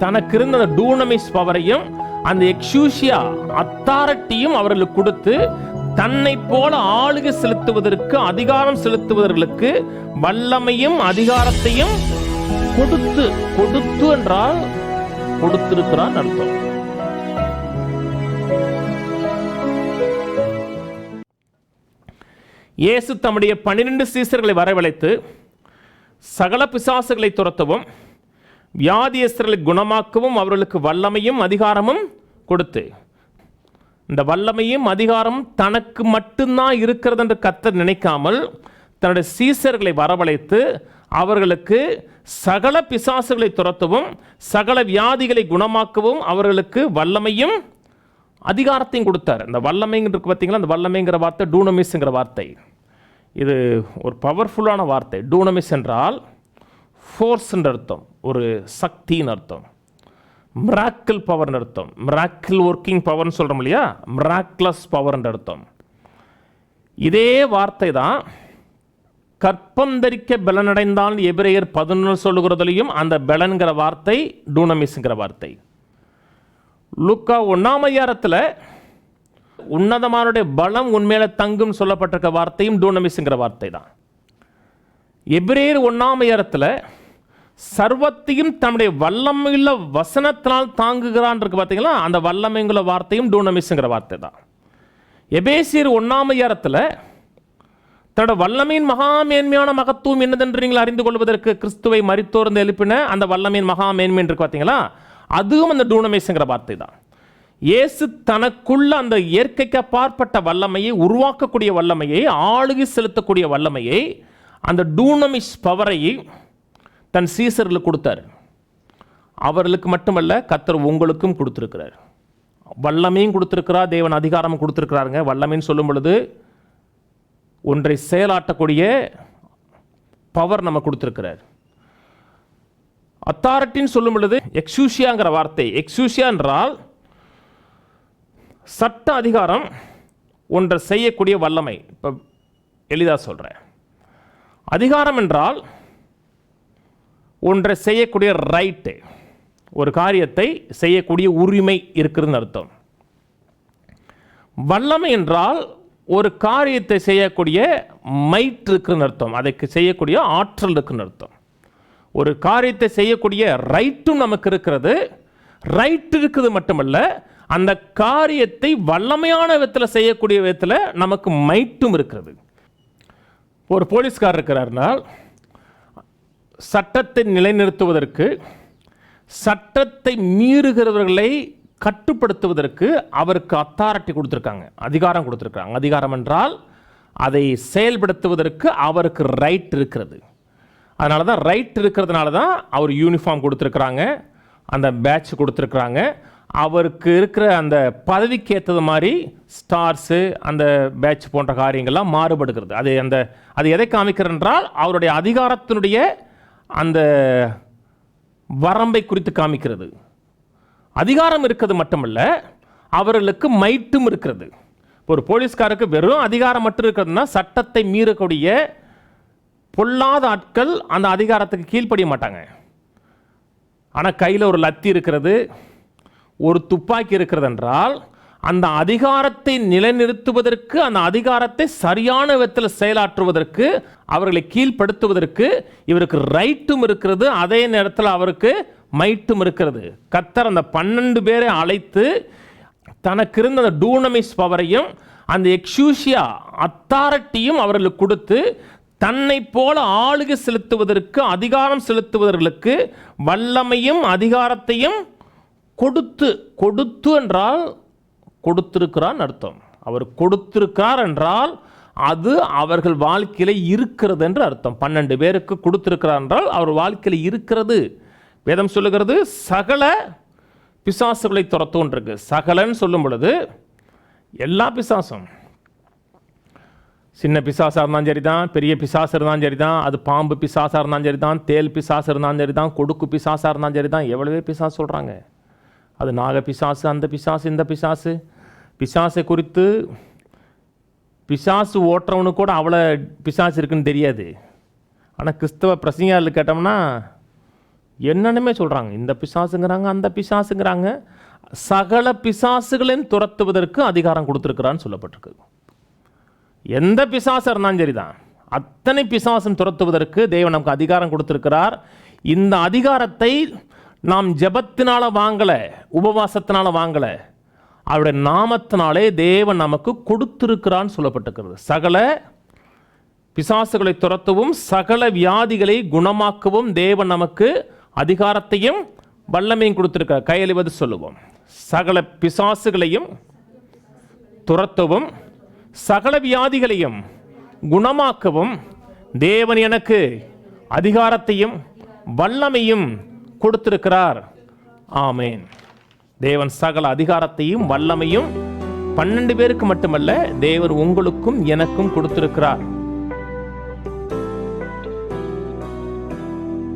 தனக்கு இருந்த அந்த டூனமிஸ் பவரையும் அந்த எக்ஸூசியா அத்தாரிட்டியும் அவர்களுக்கு கொடுத்து தன்னை போல ஆளுகை செலுத்துவதற்கு, அதிகாரம் செலுத்துவதற்கு வல்லமையும் அதிகாரத்தையும் கொடுத்து, கொடுத்து என்றால் கொடுத்திருக்கிறான் அர்த்தம். இயேசு தம்முடைய 12 சீசர்களை வரவழைத்து சகல பிசாசுகளை துரத்தவும் வியாதியஸ்தர்களை குணமாக்கவும் அவர்களுக்கு வல்லமையும் அதிகாரமும் கொடுத்து, இந்த வல்லமையும் அதிகாரம் தனக்கு மட்டும்தான் இருக்கிறது என்று கர்த்தர் நினைக்காமல் தன்னுடைய சீசர்களை வரவழைத்து அவர்களுக்கு சகல பிசாசுகளை துரத்தவும் சகல வியாதிகளை குணமாக்கவும் அவர்களுக்கு வல்லமையும் அதிகாரத்தையும் கொடுத்தார். இந்த வல்லமைங்கிறது பார்த்தீங்களா, அந்த வல்லமைங்கிற வார்த்தை டூனமிஸ்ங்கிற வார்த்தை, இது ஒரு பவர்ஃபுல்லான வார்த்தை. டூனமிஸ் என்றால் ஃபோர்ஸ் என்ற அர்த்தம், ஒரு சக்தியின் அர்த்தம். மிராக்கிள் பவர் அர்த்தம், மிராக்கிள் ஒர்க்கிங் பவர்னு சொல்கிறோம் இல்லையா, மிராக்லஸ் பவர் என்ற அர்த்தம். இதே வார்த்தை தான் கற்பம் தரிக்க பலனடைந்தால் எபிரேயர் 11 சொல்லுகிறதுலையும் அந்த பலன்கிற வார்த்தை டூனமிஸ்ங்கிற வார்த்தை. லூக்கா 1ஆம் அதிகாரத்தில் உன்னதமானுடைய பலம் உண்மையில தங்கும் சொல்லப்பட்டிருக்க வார்த்தையும் டூனமிஸ்ங்கிற வார்த்தை தான். எபிரேயர் 1ஆம் அதிகாரத்தில் சர்வத்தையும் தன்னுடைய வல்லமையுள்ள வசனத்தினால் தாங்குகிறான் இருக்கு பார்த்தீங்களா, அந்த வல்லமைங்குள்ள வார்த்தையும் டூனமிஸ்ங்கிற வார்த்தை தான். எபேசியர் 1ஆம் அதிகாரத்தில் தன்னோட வல்லமையின் மகா மேன்மையான மகத்துவம் என்னதென்று நீங்கள் அறிந்து கொள்வதற்கு கிறிஸ்துவை மரித்தோர்ந்து எழுப்பின அந்த வல்லமையின் மகா மேன்மை இருக்கு பார்த்தீங்களா, அதுவும் அந்த டூனமிஸ்ங்கிற வார்த்தை தான். இயேசு தனக்குள்ள அந்த இயற்கைக்கு அப்பாற்பட்ட வல்லமையை, உருவாக்கக்கூடிய வல்லமையை, ஆளுகை செலுத்தக்கூடிய வல்லமையை, அந்த டூனமிஸ் பவரை தன் சீசர்களுக்கு கொடுத்தார். அவர்களுக்கு மட்டுமல்ல, கர்த்தர் உங்களுக்கும் கொடுத்திருக்கிறார். வல்லமையும் கொடுத்திருக்கிறார், தேவன் அதிகாரமும் கொடுத்திருக்கிறாருங்க. வல்லமைன்னு சொல்லும் பொழுது ஒன்றை செயலாட்டக்கூடிய பவர் நம்ம கொடுத்திருக்கிறார். அத்தாரிட்டின்னு சொல்லும் பொழுது எக்ஸூசியாங்கிற வார்த்தை, எக்ஸூசியா என்றால் சட்ட அதிகாரம், ஒன்றை செய்யக்கூடிய வல்லமை. இப்போ எளிதாக சொல்கிறேன், அதிகாரம் என்றால் ஒன்றை செய்யக்கூடிய ரைட்டு, ஒரு காரியத்தை செய்யக்கூடிய உரிமை இருக்குதுன்னு அர்த்தம். வல்லமை என்றால் ஒரு காரியத்தை செய்யக்கூடிய மைட் இருக்குன்னு அர்த்தம், அதை செய்யக்கூடிய ஆற்றல் இருக்குன்னு அர்த்தம். ஒரு காரியத்தை செய்யக்கூடிய ரைட்டும் நமக்கு இருக்கிறது. ரைட் இருக்குது மட்டுமல்ல, அந்த காரியத்தை வல்லமையான விதத்தில் செய்யக்கூடிய விதத்தில் நமக்கு மைட்டும் இருக்கிறது. ஒரு போலீஸ்காரர் இருக்கிறார்னால் சட்டத்தை நிலைநிறுத்துவதற்கு, சட்டத்தை மீறுகிறவர்களை கட்டுப்படுத்துவதற்கு அவருக்கு அத்தாரிட்டி கொடுத்துருக்காங்க, அதிகாரம் கொடுத்துருக்காங்க. அதிகாரம் என்றால் அதை செயல்படுத்துவதற்கு அவருக்கு ரைட் இருக்கிறது. அதனால தான் ரைட் இருக்கிறதுனால தான் அவர் யூனிஃபார்ம் கொடுத்துருக்குறாங்க, அந்த பேட்ச் கொடுத்துருக்குறாங்க. அவருக்கு இருக்கிற அந்த பதவிக்கு ஏற்றது மாதிரி ஸ்டார்ஸு, அந்த பேட்ச் போன்ற காரியங்கள்லாம் மாறுபடுகிறது. அது எதை காமிக்கிறது என்றால் அவருடைய அதிகாரத்தினுடைய அந்த வரம்பை குறித்து காமிக்கிறது. அதிகாரம் இருக்கிறது மட்டுமல்ல, அவர்களுக்கு மைட்டும் இருக்கிறது. ஒரு போலீஸ்காருக்கு வெறும் அதிகாரம் மட்டும் இருக்கிறதுனா சட்டத்தை மீறக்கூடிய பொல்லாத ஆட்கள் அந்த அதிகாரத்துக்கு கீழ்ப்படிய மாட்டாங்க. ஆனால் கையில் ஒரு லத்தி இருக்கிறது, ஒரு துப்பாக்கி இருக்கிறது என்றால் அந்த அதிகாரத்தை நிலைநிறுத்துவதற்கு, அந்த அதிகாரத்தை சரியான விதத்தில் செயலாற்றுவதற்கு, அவர்களை கீழ்ப்படுத்துவதற்கு இவருக்கு ரைட்டும் இருக்கிறது, அதே நேரத்தில் அவருக்கு மைட்டும் இருக்கிறது. கர்த்தர் அந்த 12 பேரை அழைத்து தனக்கு இருந்த அந்த டூனமிஸ் பவரையும் அந்த எக்ஸூசியா அத்தாரிட்டியும் அவர்களுக்கு கொடுத்து தன்னை போல ஆளுகை செலுத்துவதற்கு, அதிகாரம் செலுத்துவதற்கு வல்லமையும் அதிகாரத்தையும் கொடுத்து, கொடுத்து என்றால் கொடுத்திருக்கிறான் அர்த்தம். அவர் கொடுத்திருக்கிறார் என்றால் அது அவர்கள் வாழ்க்கையில் இருக்கிறது என்று அர்த்தம். 12 பேருக்கு கொடுத்திருக்கிறார் என்றால் அவர் வாழ்க்கையில் இருக்கிறது. வேதம் சொல்லுகிறது சகல பிசாசுகளை துரத்தும் இருக்கு. சகலன்னு சொல்லும் பொழுது எல்லா பிசாசும், சின்ன பிசாசாக இருந்தாலும் சரி தான், பெரிய பிசாசு இருந்தாலும் சரி தான், அது பாம்பு பிசாசாக இருந்தாலும் சரி தான், தேல் பிசாசு இருந்தாலும் சரி தான், கொடுக்கு பிசாசாக இருந்தாலும் சரி தான், எவ்வளவே பிசாசு சொல்கிறாங்க. அது நாக பிசாசு, அந்த பிசாசு, இந்த பிசாசு. பிசாசை குறித்து பிசாசு ஓட்டுறவனுக்கு கூட அவ்வளோ பிசாசு இருக்குன்னு தெரியாது. ஆனால் கிறிஸ்தவ பிரசங்கியாரில் கேட்டோம்னா என்னன்னுமே சொல்கிறாங்க. இந்த பிசாசுங்கிறாங்க, அந்த பிசாசுங்கிறாங்க. சகல பிசாசுகளையும் துரத்துவதற்கு அதிகாரம் கொடுத்துருக்கிறான்னு சொல்லப்பட்டிருக்கு. எந்த பிசாசு இருந்தாலும் சரிதான், அத்தனை பிசாசும் துரத்துவதற்கு தேவன் நமக்கு அதிகாரம் கொடுத்துருக்கிறார். இந்த அதிகாரத்தை நாம் ஜெபத்தினால வாங்கலை, உபவாசத்தினால வாங்கலை, அவருடைய நாமத்தினாலே தேவன் நமக்கு கொடுத்திருக்கிறான்னு சொல்லப்பட்டிருக்கிறது. சகல பிசாசுகளை துரத்தவும் சகல வியாதிகளை குணமாக்கவும் தேவன் நமக்கு அதிகாரத்தையும் வல்லமையும் கொடுத்திருக்கிறார். கையெழுவது சொல்லுவோம். சகல பிசாசுகளையும் துரத்தவும் சகல வியாதிகளையும் குணமாக்கவும் தேவன் எனக்கு அதிகாரத்தையும் வல்லமையும் கொடுத்திருக்கிறார். ஆமேன். தேவன் சகல அதிகாரத்தையும் வல்லமையும் 12 பேருக்கு மட்டுமல்ல, தேவன் உங்களுக்கும் எனக்கும் கொடுத்திருக்கிறார்.